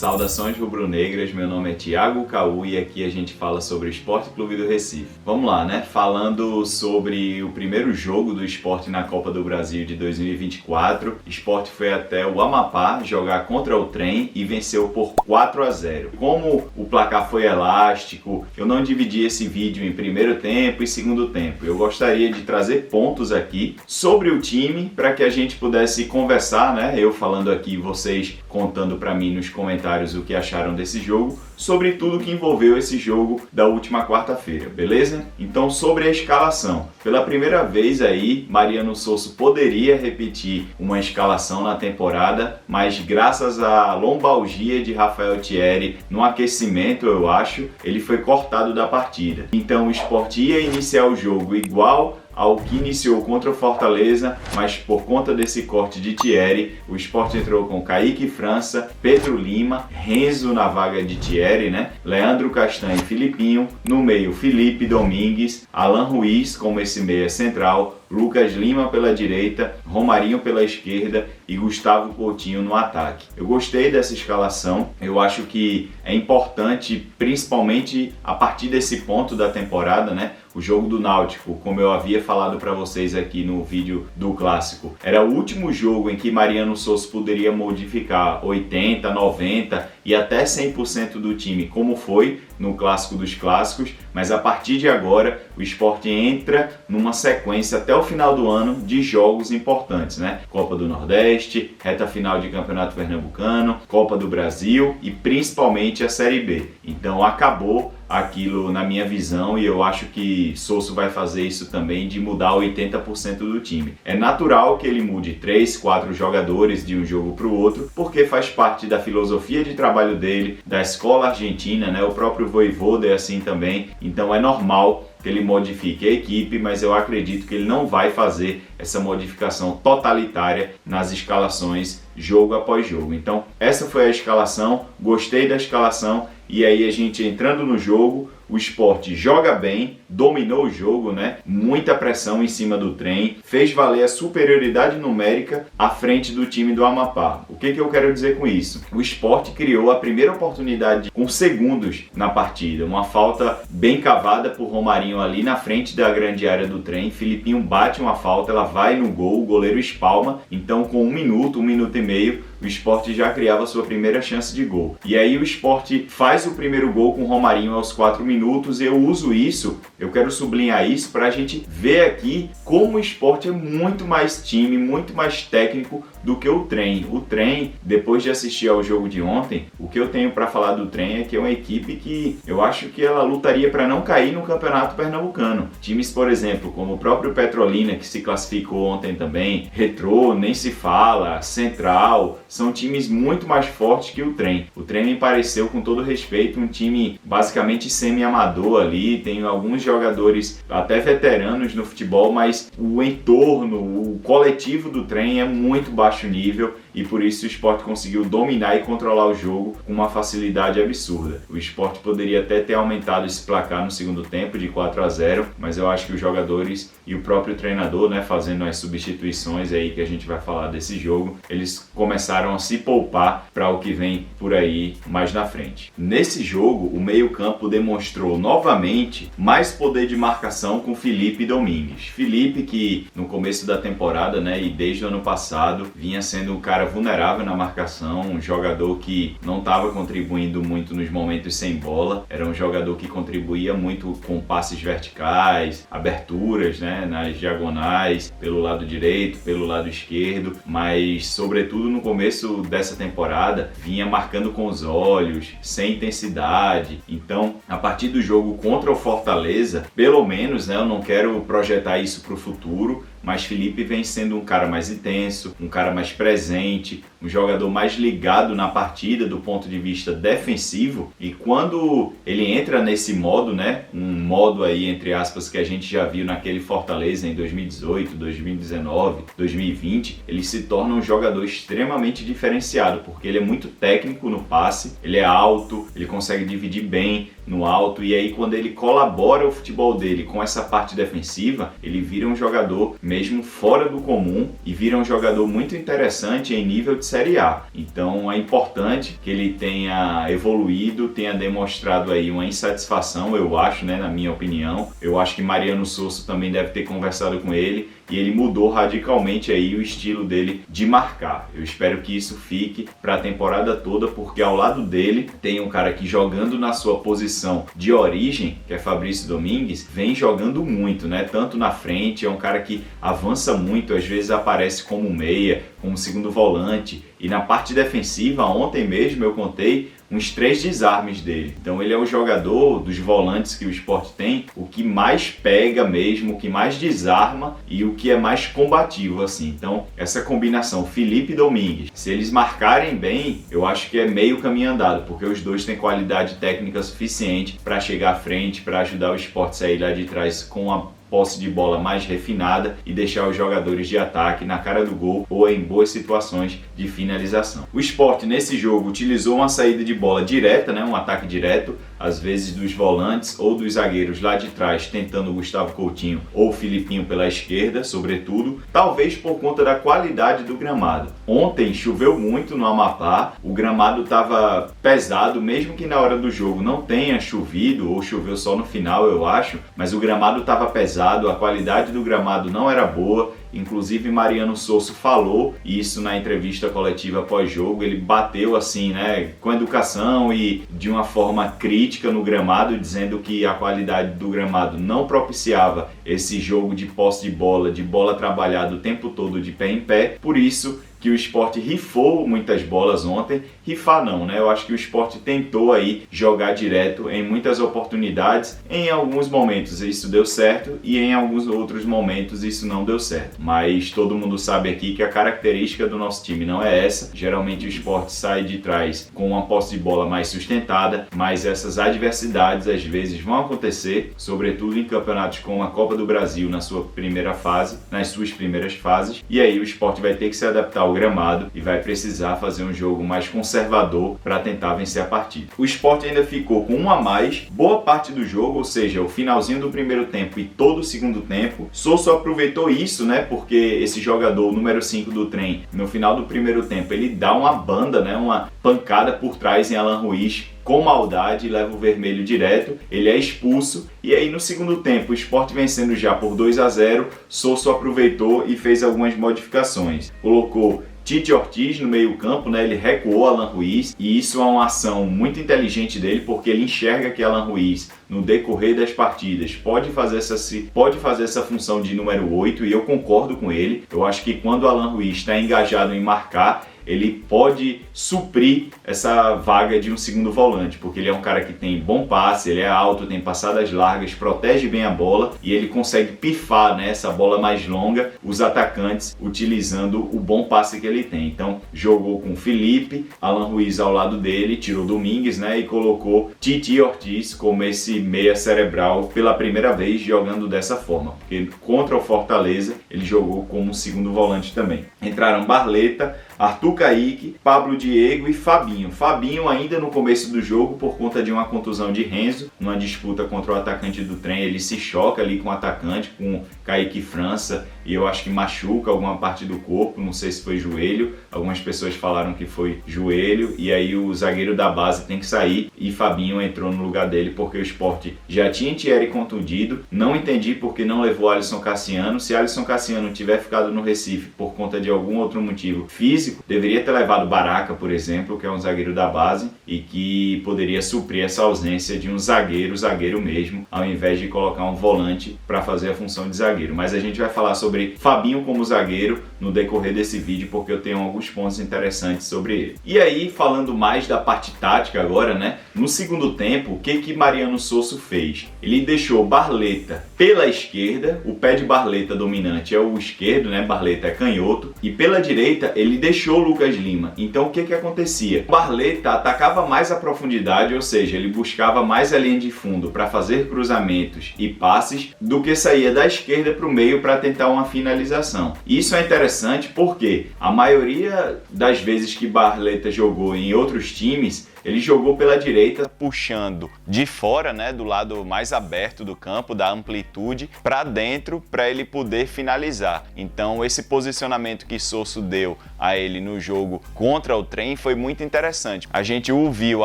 Saudações rubro-negras, meu nome é Thiago Caú e aqui a gente fala sobre o Sport Clube do Recife. Vamos lá, né? Falando sobre o primeiro jogo do Sport na Copa do Brasil de 2024. O Sport foi até o Amapá jogar contra o Trem e venceu por 4-0. Como o placar foi elástico, eu não dividi esse vídeo em primeiro tempo e segundo tempo. Eu gostaria de trazer pontos aqui sobre o time para que a gente pudesse conversar, né? Eu falando aqui, vocês contando para mim nos comentários o que acharam desse jogo, sobre tudo que envolveu esse jogo da última quarta-feira, beleza? Então, sobre a escalação. Pela primeira vez aí, Mariano Sosso poderia repetir uma escalação na temporada, mas graças à lombalgia de Rafael Thierry no aquecimento, eu acho, ele foi cortado da partida. Então, o Sport ia iniciar o jogo igual ao que iniciou contra o Fortaleza, mas por conta desse corte de Thierry, o Sport entrou com Kaique França, Pedro Lima, Renzo na vaga de Thierry, né? Leandro Castanho e Filipinho, no meio Felipe Domingues, Alan Ruiz como esse meia central, Lucas Lima pela direita, Romarinho pela esquerda e Gustavo Coutinho no ataque. Eu gostei dessa escalação, eu acho que é importante, principalmente a partir desse ponto da temporada, né? O jogo do Náutico, como eu havia falado para vocês aqui no vídeo do Clássico, era o último jogo em que Mariano Sosso poderia modificar 80%, 90% e até 100% do time, como foi no Clássico dos Clássicos, mas a partir de agora o Sport entra numa sequência até o final do ano de jogos importantes, né? Copa do Nordeste, reta final de Campeonato Pernambucano, Copa do Brasil e principalmente a Série B. Então acabou aquilo na minha visão e eu acho que Sosso vai fazer isso também, de mudar 80% do time. É natural que ele mude 3, 4 jogadores de um jogo para o outro, porque faz parte da filosofia de trabalho dele, da escola argentina, né? O próprio Vojvoda é assim também, então é normal que ele modifique a equipe, mas eu acredito que ele não vai fazer essa modificação totalitária nas escalações jogo após jogo. Então essa foi a escalação, gostei da escalação e aí a gente entrando no jogo, o Sport joga bem, dominou o jogo, né? Muita pressão em cima do Trem, fez valer a superioridade numérica à frente do time do Amapá. O que eu quero dizer com isso? O Sport criou a primeira oportunidade com segundos na partida, uma falta bem cavada por Romarinho ali na frente da grande área do Trem. Filipinho bate uma falta, ela vai no gol, o goleiro espalma, então com 1 minuto e meio, o Sport já criava a sua primeira chance de gol. E aí o Sport faz o primeiro gol com o Romarinho aos 4 minutos, eu uso isso, eu quero sublinhar isso para a gente ver aqui como o Sport é muito mais time, muito mais técnico do que o Trem. O Trem, depois de assistir ao jogo de ontem, o que eu tenho para falar do Trem é que é uma equipe que eu acho que ela lutaria para não cair no Campeonato Pernambucano. Times, por exemplo, como o próprio Petrolina, que se classificou ontem também, Retrô, nem se fala, Central, são times muito mais fortes que o Trem. O Trem me pareceu, com todo respeito, um time basicamente semi-amador ali, tem alguns jogadores até veteranos no futebol, mas o entorno, o coletivo do Trem é muito baixo nível e por isso o Sport conseguiu dominar e controlar o jogo com uma facilidade absurda. O Sport poderia até ter aumentado esse placar no segundo tempo de 4-0, mas eu acho que os jogadores e o próprio treinador, né, fazendo as substituições aí que a gente vai falar desse jogo, eles começaram a se poupar para o que vem por aí mais na frente. Nesse jogo, o meio-campo demonstrou novamente mais poder de marcação com Felipe Domingues. Felipe, que no começo da temporada, né, e desde o ano passado, vinha sendo um cara vulnerável na marcação, um jogador que não estava contribuindo muito nos momentos sem bola, era um jogador que contribuía muito com passes verticais, aberturas, né, nas diagonais, pelo lado direito, pelo lado esquerdo, mas sobretudo no começo dessa temporada vinha marcando com os olhos, sem intensidade. Então, a partir do jogo contra o Fortaleza, pelo menos, né, eu não quero projetar isso para o futuro, mas Felipe vem sendo um cara mais intenso, um cara mais presente, um jogador mais ligado na partida do ponto de vista defensivo, e quando ele entra nesse modo, né, um modo aí entre aspas que a gente já viu naquele Fortaleza em 2018, 2019, 2020, ele se torna um jogador extremamente diferenciado, porque ele é muito técnico no passe, ele é alto, ele consegue dividir bem no alto, e aí quando ele colabora o futebol dele com essa parte defensiva, ele vira um jogador mesmo fora do comum e vira um jogador muito interessante em nível de Série A. Então é importante que ele tenha evoluído, tenha demonstrado aí uma insatisfação, eu acho, né, na minha opinião. Eu acho que Mariano Sosso também deve ter conversado com ele e ele mudou radicalmente aí o estilo dele de marcar. Eu espero que isso fique para a temporada toda, porque ao lado dele tem um cara que, jogando na sua posição de origem, que é Fabrício Domingues, vem jogando muito, né? Tanto na frente, é um cara que avança muito, às vezes aparece como meia, como segundo volante, e na parte defensiva, ontem mesmo eu contei uns 3 desarmes dele. Então ele é o jogador dos volantes que o Sport tem, o que mais pega mesmo, o que mais desarma e o que é mais combativo, assim. Então essa combinação Felipe e Domingues, se eles marcarem bem, eu acho que é meio caminho andado, porque os dois têm qualidade técnica suficiente para chegar à frente, para ajudar o Sport a sair lá de trás com a posse de bola mais refinada e deixar os jogadores de ataque na cara do gol ou em boas situações de finalização. O Sport nesse jogo utilizou uma saída de bola direta, né, um ataque direto, às vezes dos volantes ou dos zagueiros lá de trás, tentando o Gustavo Coutinho ou o Filipinho pela esquerda, sobretudo, talvez por conta da qualidade do gramado. Ontem choveu muito no Amapá, o gramado estava pesado, mesmo que na hora do jogo não tenha chovido, ou choveu só no final, eu acho, mas o gramado estava pesado, a qualidade do gramado não era boa. Inclusive Mariano Sosso falou isso na entrevista coletiva pós-jogo, ele bateu assim, né, com educação e de uma forma crítica no gramado, dizendo que a qualidade do gramado não propiciava esse jogo de posse de bola trabalhada o tempo todo de pé em pé, por isso que o Sport rifou muitas bolas ontem. Rifar não, né? Eu acho que o Sport tentou aí jogar direto em muitas oportunidades. Em alguns momentos isso deu certo e em alguns outros momentos isso não deu certo. Mas todo mundo sabe aqui que a característica do nosso time não é essa. Geralmente o Sport sai de trás com uma posse de bola mais sustentada, mas essas adversidades às vezes vão acontecer, sobretudo em campeonatos como a Copa do Brasil nas suas primeiras fases, e aí o Sport vai ter que se adaptar ao gramado e vai precisar fazer um jogo mais conservador para tentar vencer a partida. O Sport ainda ficou com 1 a mais, boa parte do jogo, ou seja, o finalzinho do primeiro tempo e todo o segundo tempo. Sosso aproveitou isso, né, porque esse jogador, o número 5 do trem, no final do primeiro tempo, ele dá uma banda, né, uma pancada por trás em Alan Ruiz, com maldade, leva o vermelho direto, ele é expulso, e aí no segundo tempo, o Sport vencendo já por 2 a 0, Sosso aproveitou e fez algumas modificações. Colocou Tite Ortiz no meio campo, né? Ele recuou Alan Ruiz, e isso é uma ação muito inteligente dele, porque ele enxerga que Alan Ruiz, no decorrer das partidas, pode fazer essa função de número 8, e eu concordo com ele. Eu acho que quando o Alan Ruiz está engajado em marcar, ele pode suprir essa vaga de um segundo volante, porque ele é um cara que tem bom passe, ele é alto, tem passadas largas, protege bem a bola e ele consegue pifar, né, essa bola mais longa, os atacantes utilizando o bom passe que ele tem. Então jogou com Felipe, Alan Ruiz ao lado dele, tirou Domingues, né, e colocou Tite Ortiz como esse meia cerebral pela primeira vez jogando dessa forma, porque contra o Fortaleza ele jogou como segundo volante também. Entraram Barleta, Arthur Caíque, Pablo Diego e Fabinho. Fabinho ainda no começo do jogo, por conta de uma contusão de Renzo, numa disputa contra o atacante do trem, ele se choca ali com o atacante, com Caíque França, e eu acho que machuca alguma parte do corpo, não sei se foi joelho, algumas pessoas falaram que foi joelho, e aí o zagueiro da base tem que sair, e Fabinho entrou no lugar dele, porque o Sport já tinha Thierry contundido. Não entendi porque não levou Alisson Cassiano. Se Alisson Cassiano tiver ficado no Recife por conta de algum outro motivo físico, deveria ter levado Baraca, por exemplo, que é um zagueiro da base, e que poderia suprir essa ausência de um zagueiro mesmo, ao invés de colocar um volante para fazer a função de zagueiro. Mas a gente vai falar sobre Fabinho como zagueiro no decorrer desse vídeo, porque eu tenho alguns pontos interessantes sobre ele. E aí, falando mais da parte tática agora, né? No segundo tempo, o que Mariano Sosso fez? Ele deixou Barleta pela esquerda, o pé de Barleta dominante é o esquerdo, né? Barleta é canhoto, e pela direita ele deixou Lucas Lima. Então o que acontecia? Barleta atacava mais a profundidade, ou seja, ele buscava mais a linha de fundo para fazer cruzamentos e passes, do que saía da esquerda para o meio para tentar uma finalização. Isso é interessante porque a maioria das vezes que Barleta jogou em outros times, Ele jogou pela direita, puxando de fora, né, do lado mais aberto do campo, da amplitude, para dentro, para ele poder finalizar. Então esse posicionamento que Sosso deu a ele no jogo contra o Trem foi muito interessante. A gente o viu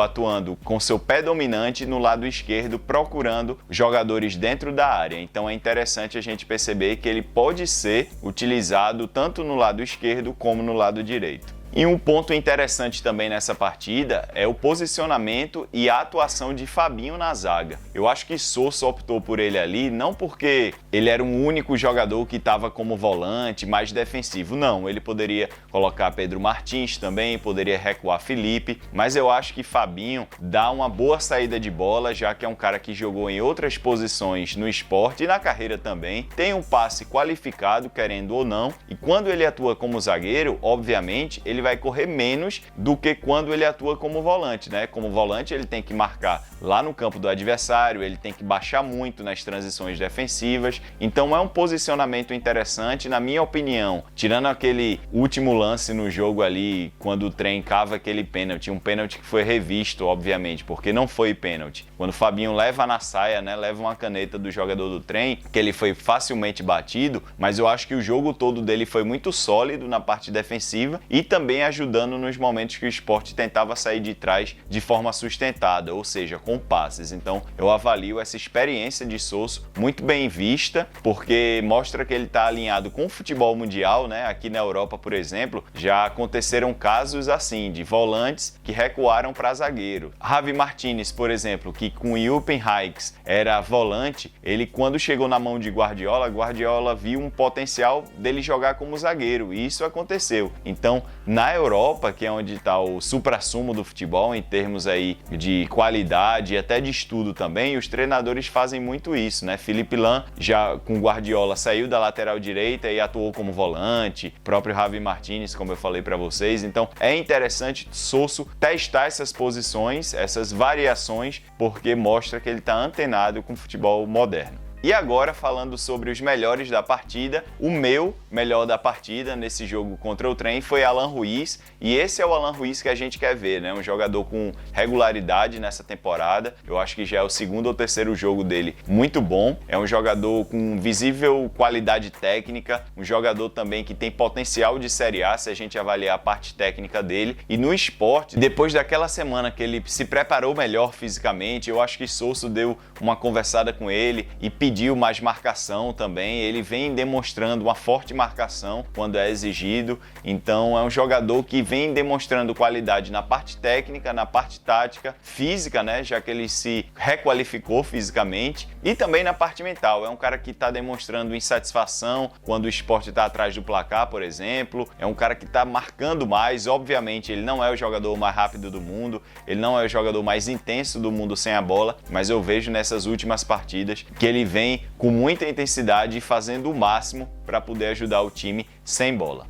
atuando com seu pé dominante no lado esquerdo, procurando jogadores dentro da área. Então é interessante a gente perceber que ele pode ser utilizado tanto no lado esquerdo como no lado direito. E um ponto interessante também nessa partida é o posicionamento e a atuação de Fabinho na zaga. Eu acho que Sosso optou por ele ali não porque ele era um único jogador que estava como volante, mais defensivo. Não, ele poderia colocar Pedro Martins também, poderia recuar Felipe, mas eu acho que Fabinho dá uma boa saída de bola, já que é um cara que jogou em outras posições no Sport e na carreira também, tem um passe qualificado, querendo ou não, e quando ele atua como zagueiro, obviamente, ele vai correr menos do que quando ele atua como volante, né? Como volante ele tem que marcar lá no campo do adversário, ele tem que baixar muito nas transições defensivas, então é um posicionamento interessante, na minha opinião, tirando aquele último lance no jogo ali, quando o Trem cava aquele pênalti, um pênalti que foi revisto, obviamente, porque não foi pênalti. Quando o Fabinho leva na saia, né, leva uma caneta do jogador do Trem, que ele foi facilmente batido, mas eu acho que o jogo todo dele foi muito sólido na parte defensiva e também ajudando nos momentos que o Sport tentava sair de trás de forma sustentada, ou seja, com passes. Então eu avalio essa experiência de Sosso muito bem vista, porque mostra que ele está alinhado com o futebol mundial, né? Aqui na Europa, por exemplo, já aconteceram casos assim, de volantes que recuaram para zagueiro. Javi Martinez, por exemplo, que com Juppen Heynckes era volante, ele quando chegou na mão de Guardiola viu um potencial dele jogar como zagueiro, e isso aconteceu. Então, na Europa, que é onde está o suprassumo do futebol em termos aí de qualidade e até de estudo também, os treinadores fazem muito isso, né? Philipp Lahm, já com Guardiola, saiu da lateral direita e atuou como volante, próprio Javi Martinez, como eu falei para vocês. Então é interessante Sosso testar essas posições, essas variações, porque mostra que ele está antenado com o futebol moderno. E agora, falando sobre os melhores da partida, o meu melhor da partida nesse jogo contra o Trem foi Alan Ruiz, e esse é o Alan Ruiz que a gente quer ver, né? Um jogador com regularidade nessa temporada, eu acho que já é o segundo ou terceiro jogo dele muito bom, é um jogador com visível qualidade técnica, um jogador também que tem potencial de Série A, se a gente avaliar a parte técnica dele, e no Sport, depois daquela semana que ele se preparou melhor fisicamente, eu acho que Sosso deu uma conversada com ele e pediu mais marcação também, ele vem demonstrando uma forte marcação quando é exigido, então é um jogador que vem demonstrando qualidade na parte técnica, na parte tática, física, né, já que ele se requalificou fisicamente, e também na parte mental, é um cara que está demonstrando insatisfação quando o Sport está atrás do placar, por exemplo, é um cara que está marcando mais, obviamente ele não é o jogador mais rápido do mundo, ele não é o jogador mais intenso do mundo sem a bola, mas eu vejo nessas últimas partidas que ele vem com muita intensidade e fazendo o máximo para poder ajudar o time sem bola.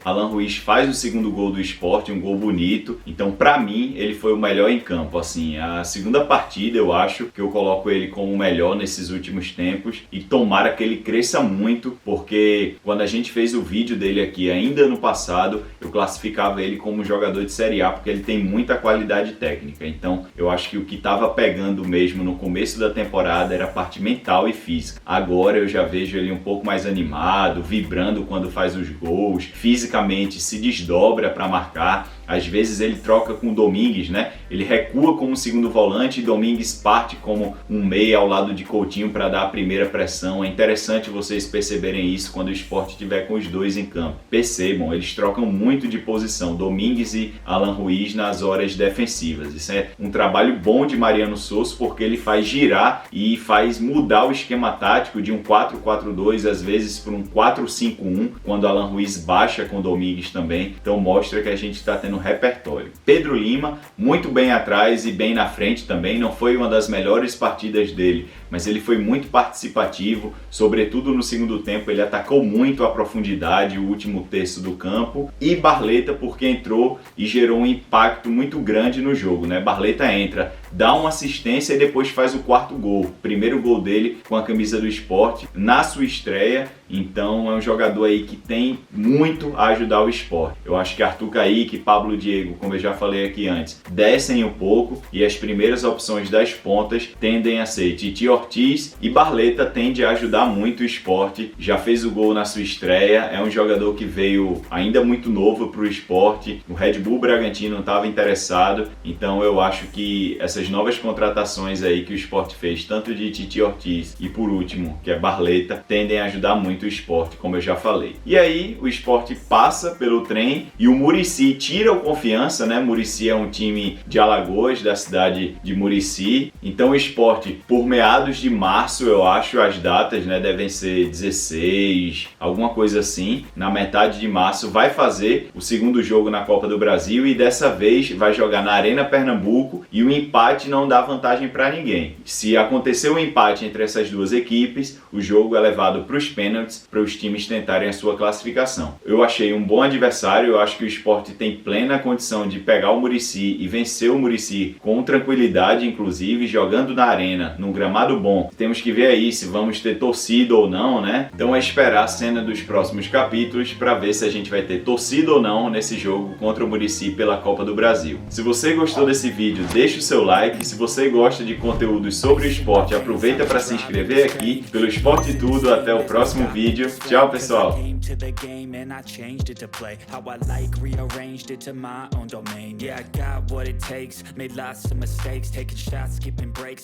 Alan Ruiz faz o segundo gol do Sport, um gol bonito, então pra mim ele foi o melhor em campo, assim, a segunda partida eu acho que eu coloco ele como o melhor nesses últimos tempos e tomara que ele cresça muito, porque quando a gente fez o vídeo dele aqui ainda no passado, eu classificava ele como um jogador de Série A porque ele tem muita qualidade técnica, então eu acho que o que estava pegando mesmo no começo da temporada era a parte mental e física, agora eu já vejo ele um pouco mais animado, vibrando quando faz os gols, fisicamente se desdobra para marcar, às vezes ele troca com o Domingues, né? Ele recua como segundo volante e Domingues parte como um meia ao lado de Coutinho para dar a primeira pressão. É interessante vocês perceberem isso quando o Sport estiver com os dois em campo. Percebam, eles trocam muito de posição, Domingues e Alan Ruiz nas horas defensivas. Isso é um trabalho bom de Mariano Sosso porque ele faz girar e faz mudar o esquema tático de um 4-4-2 às vezes para um 4-5-1 quando Alan Ruiz baixa com Domingues também. Então mostra que a gente está tendo repertório. Pedro Lima, muito bem atrás e bem na frente também, não foi uma das melhores partidas dele, mas ele foi muito participativo, sobretudo no segundo tempo, ele atacou muito a profundidade, o último terço do campo, e Barleta porque entrou e gerou um impacto muito grande no jogo, né? Barleta entra dá uma assistência e depois faz o quarto gol. Primeiro gol dele com a camisa do Sport na sua estreia. Então é um jogador aí que tem muito a ajudar o Sport. Eu acho que Arthur Caíque, Pablo Diego, como eu já falei aqui antes, descem um pouco e as primeiras opções das pontas tendem a ser Titi Ortiz e Barleta tende a ajudar muito o Sport. Já fez o gol na sua estreia, é um jogador que veio ainda muito novo para o Sport. O Red Bull Bragantino estava interessado, então eu acho que essas novas contratações aí que o Sport fez, tanto de Titi Ortiz e por último, que é Barleta, tendem a ajudar muito o Sport, como eu já falei. E aí o Sport passa pelo trem e o Muricy tira o Confiança, né? Muricy é um time de Alagoas, da cidade de Muricy. Então o Sport, por meados de março, eu acho, as datas, né, devem ser 16, alguma coisa assim. Na metade de março vai fazer o segundo jogo na Copa do Brasil e dessa vez vai jogar na Arena Pernambuco e o empate não dá vantagem para ninguém. Se acontecer um empate entre essas duas equipes, o jogo é levado para os pênaltis para os times tentarem a sua classificação. Eu achei um bom adversário, eu acho que o Sport tem plena condição de pegar o Muricy e vencer o Muricy com tranquilidade, inclusive jogando na arena, num gramado bom. Temos que ver aí se vamos ter torcida ou não, né? Então é esperar a cena dos próximos capítulos para ver se a gente vai ter torcida ou não nesse jogo contra o Muricy pela Copa do Brasil. Se você gostou desse vídeo, deixa o seu like. Se você gosta de conteúdos sobre o esporte, aproveita para se inscrever aqui pelo Esporte Tudo. Até o próximo vídeo. Tchau, pessoal!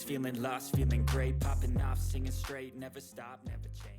Feeling lost, feeling great, popping off, singing straight, never stop, never change.